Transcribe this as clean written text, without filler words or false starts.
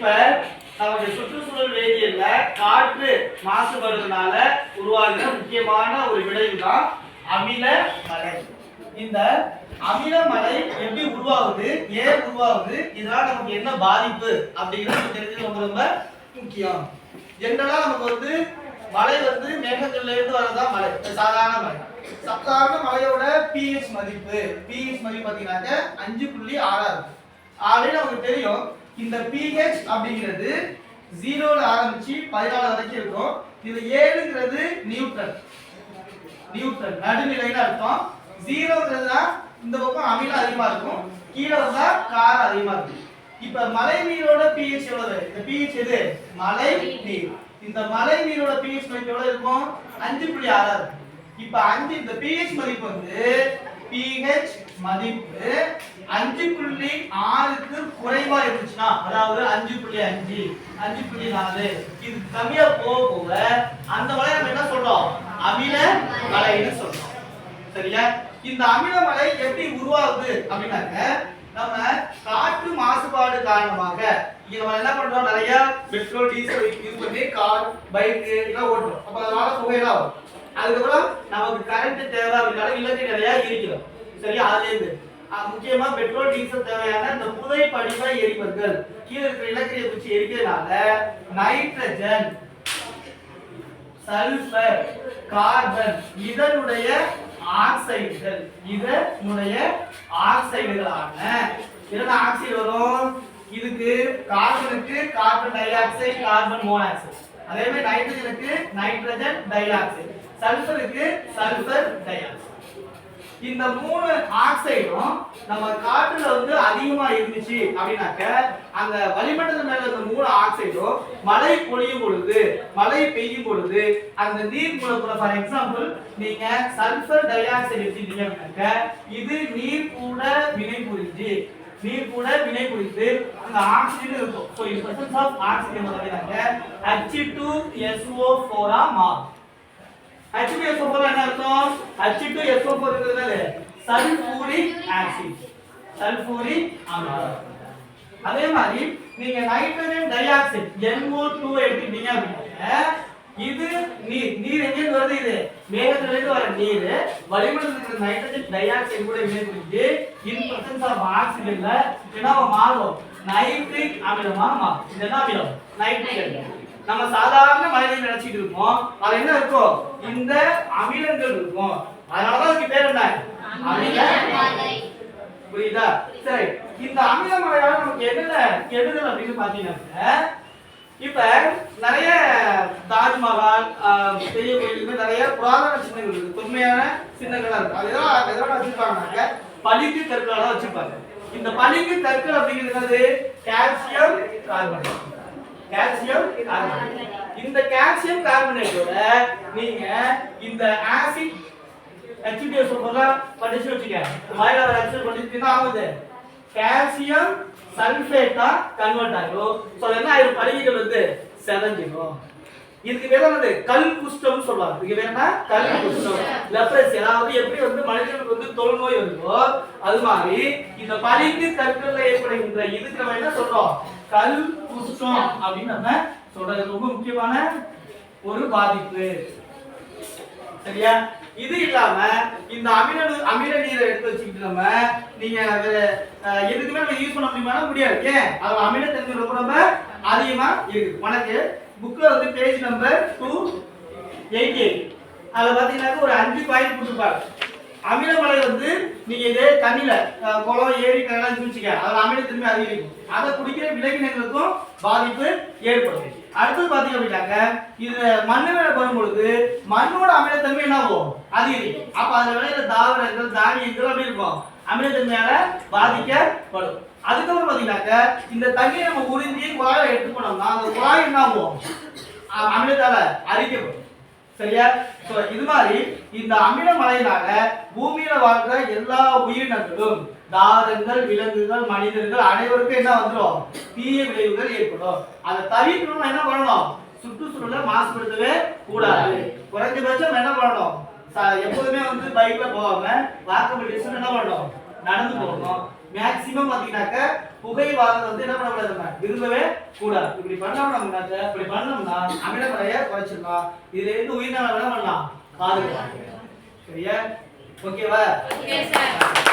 இப்ப நமக்கு சுற்றுச்சூழல் வேதியியல்ல காற்று மாசுபடுறதுனால உருவாகிற முக்கியமான ஒரு விளைவு தான் அமில மழை. இந்த அமில மழை எப்படி உருவாகுது, ஏன் உருவாகுது, இதனால நமக்கு என்ன பாதிப்பு அப்படிங்கிறது தெரிஞ்சது ரொம்ப ரொம்ப முக்கியம். ஜெனரலா நமக்கு வந்து மழை வந்து மேகங்கள்ல இருந்து வரதான் மழை, சாதாரண மழை. சாதாரண மழையோட pH மதிப்பு பாத்தீங்கன்னாக்க 5.6 இருக்கு. ஆல்ரெடி நமக்கு தெரியும் இந்த pH அப்படிங்கிறது 0ல ஆரம்பிச்சு 14 வரைக்கும் இருக்கும். இது 7ங்கிறது நியூட்ரல் நடுநிலைன்னு அர்த்தம். 0ங்கிறதுனா இந்த பக்கம் அமிலம் அதிகமா இருக்கும், கீழே வந்தா காரம் அதிகமா இருக்கும். இப்ப மழை நீரோட pH எவ்வளவு? இந்த pH எது? மழை நீர். இந்த மழை நீரோட pH மதிப்பு எவ்வளவு இருக்கும்? 5.6 இருக்கும். இப்ப 5 இந்த pH மதிப்பு வந்து pH மதிப்பு 5.6க்கு குறைவா இருந்துச்சுன்னா, அதாவது 5.5 5.4 இது கம்மியா போக போக அந்த மழை நம்ம என்ன சொல்றோம்? அமில மழைன்னு சொல்றோம். சரியா? இந்த அமில மழை எப்படி உருவாகுது அப்படின்னாக்க, நம்ம காற்று மாசுபாடு காரணமாக இங்க நம்ம என்ன பண்றோம், நிறைய பெட்ரோல் டீசல் யூஸ் பண்ணி கார் பைக் எல்லாம் ஓட்டுறோம். அப்ப அதனால புகையெல்லாம் வரும். அதுக்கப்புறம் நமக்கு கரண்ட் தேவை அப்படின்னால இல்லத்தை நிறைய இருக்கிறோம். சரியா? அதுல இருந்து முக்கியமா பெட்ரோல் டீசல் தேவையான இந்த புதை படிவ எரிபொருட்கள் கீழே இருக்கிற இலக்கிய குச்சி எரிக்கிறதுனால நைட்ரஜன், சல்பர், கார்பன் இதனுடைய ஆக்சைடுகளான என்ன ஆக்சைடு வரும்? இதுக்கு கார்பனுக்கு carbon dioxide, carbon monoxide. அதே மாதிரி நைட்ரஜனுக்கு நைட்ரஜன் டை ஆக்சைடு, சல்பருக்கு சல்பர் டை ஆக்சைடு. இந்த 3 ஆக்சைடும் நம்ம காற்றுல வந்து அதிகமா இருந்துச்சு அப்படின்னாக்க, அந்த வளிமண்டல மேல இருந்த 3 ஆக்சைடும் மழை பொழியும் பொழுது, மழை பெய்யும் பொழுது அந்த நீர் மூலக்கூறு, ஃபார் எக்ஸாம்பிள் நீங்க சல்பர் டை ஆக்சைடு எடுத்துட்டீங்க அப்படின்னாக்க, இது நீர் கூட வினை புரிந்து அந்த ஆக்சிஜன் இருக்கும். So in presence of oxygen அப்படின்னாக்க H2SO4 ஆ மாறும். H2SO4 என்ன அர்த்தம்? H2SO4 இருக்கிறதுனால சல்பூரிக் அமிலம். அதே மாதிரி நீங்க நைட்ரஜன் டை ஆக்சைடு NO2 எடுத்துட்டீங்க அப்படின்னா, இது நீர் எங்க இருந்து வருது? இது மேகத்துல இருந்து வர நீர் வளிமண்டலத்துல இருக்கிற நைட்ரஜன் டை ஆக்சைடு கூட வினைபுரிஞ்சு இன் பிரசன்ஸ் ஆஃப் ஆக்சிஜன்ல என்னவா மாறும்? நைட்ரிக் அமிலமா மாறும். இது என்ன அமிலம்? நைட்ரிக் அமிலம். நம்ம சாதாரண மழைநீர் நினைச்சிட்டு இருக்கோம், அது என்ன இருக்கும்? இந்த அமிலங்கள் இருக்கும். அதனாலதான் அதுக்கு பேர் என்ன? அமில மழை. புரியுதா? சரி, இந்த அமில மழையால நமக்கு என்ன கெடுதல் அப்படின்னு பாத்தீங்கன்னா, இப்ப நிறைய தாஜ்மஹால் பெரிய கோயிலுக்கு நிறைய புராதன சின்னங்கள் இருக்கு, தொன்மையான சின்னங்களா இருக்கு. அதெல்லாம் வச்சிருப்பாங்க, பளிங்கு கற்களால வச்சிருப்பாங்க. இந்த பளிங்கு கற்கள் அப்படிங்கிறது கால்சியம் கார்பனேட். இந்த கால்சியம் கார்பனேட்டோட நீங்க இந்த ஆசிட் H2SO4 படிச்சு வச்சுக்க, வாயில வர ஆக்சைடு படிச்சுனா ஆகுது கால்சியம் சல்பேட்டா கன்வெர்ட் ஆகும். சோ என்ன ஆயிடும்? பளிங்குகள் வந்து செதஞ்சிடும். இதுக்கு பேர் என்னது? கல் குஷ்டம் சொல்வாங்க. இதுக்கு பேர் என்ன? கல் குஷ்டம், லெப்ரசி. அதாவது எப்படி வந்து மனிதனுக்கு வந்து தொழுநோய் வருதோ அது மாதிரி இந்த பளிங்கு கற்கள்ல ஏற்படுகின்ற இதுக்கு நம்ம என்ன சொல்றோம்? கல் குஷ்டம் அப்படின்னு நம்ம சொல்றது. ரொம்ப முக்கியமான ஒரு பாதிப்பு. சரியா? இது இல்லாம இந்த அமில நீரை எடுத்து வச்சுக்கிட்டு நம்ம நீங்க எதுக்குமே நம்ம யூஸ் பண்ண முடியாது. ஏன்? அது அமிலத்தன்மை ரொம்ப ரொம்ப அதிகமா இருக்கு. உனக்கு புக்ல வந்து பேஜ் நம்பர் 288 அதுல பாத்தீங்கன்னா ஒரு 5 பாயிண்ட் கொடுத்துருப்பாங்க. அமிலமழை வந்து நீங்க இதே தண்ணியில குளம் ஏரி கடலாம் வச்சுக்க, அதுல அமிலத்தன்மை அதிகரிக்கும். அதை குடிக்கிற விலங்கினங்களுக்கும் பாதிப்பு ஏற்படும். அடுத்தது பாத்தீங்க அப்படின்னாக்க, இது மண்ணு மேல வரும்பொழுது மண்ணோட அமிலத்தன்மை என்ன ஆகும்? அதிகரிக்கும். அப்ப அதுல விளையிற தாவரங்கள் தானியங்கள் அப்படி இருக்கும், அமிலத்தன்மையால பாதிக்கப்படும். அதுக்கப்புறம் பாத்தீங்கன்னாக்க, இந்த தண்ணியை நம்ம உறிஞ்சி குழாயை எடுத்து போனோம்னா அந்த குழாய் என்ன ஆகும்? அமிலத்தால அரிக்கப்படும். சரியா? சோ இது மாதிரி இந்த அமில மழையினால பூமியில வாழ்ற எல்லா உயிரினங்களும், தாவரங்கள், விலங்குகள், மனிதர்கள் அனைவருக்கும் என்ன வந்துடும்? தீய விளைவுகள் ஏற்படும். அதை தவிர்க்கணும் என்ன பண்ணணும்? சுற்றுச்சூழலை மாசுபடுத்தவே கூடாது. குறைஞ்சபட்சம் என்ன பண்ணணும்? எப்போதுமே வந்து பைக்ல போகாம வாக்கபிள் டிஸ்டன்ஸ் என்ன பண்ணணும்? நடந்து போகணும். மேக்ஸிமம் பாத்தீங்கன்னாக்க புகை வாங்குறது வந்து என்ன பண்ணக்கூடாது, நம்ம விரும்பவே கூடாது. இப்படி பண்ணோம்னாக்க இப்படி பண்ணோம்னா அமிலமடைய குறைச்சிடலாம். இதுல இருந்து உயிரினங்களை என்ன பண்ணலாம், பாதுகாக்கலாம். சரியா? ஓகேவா? Okay sir.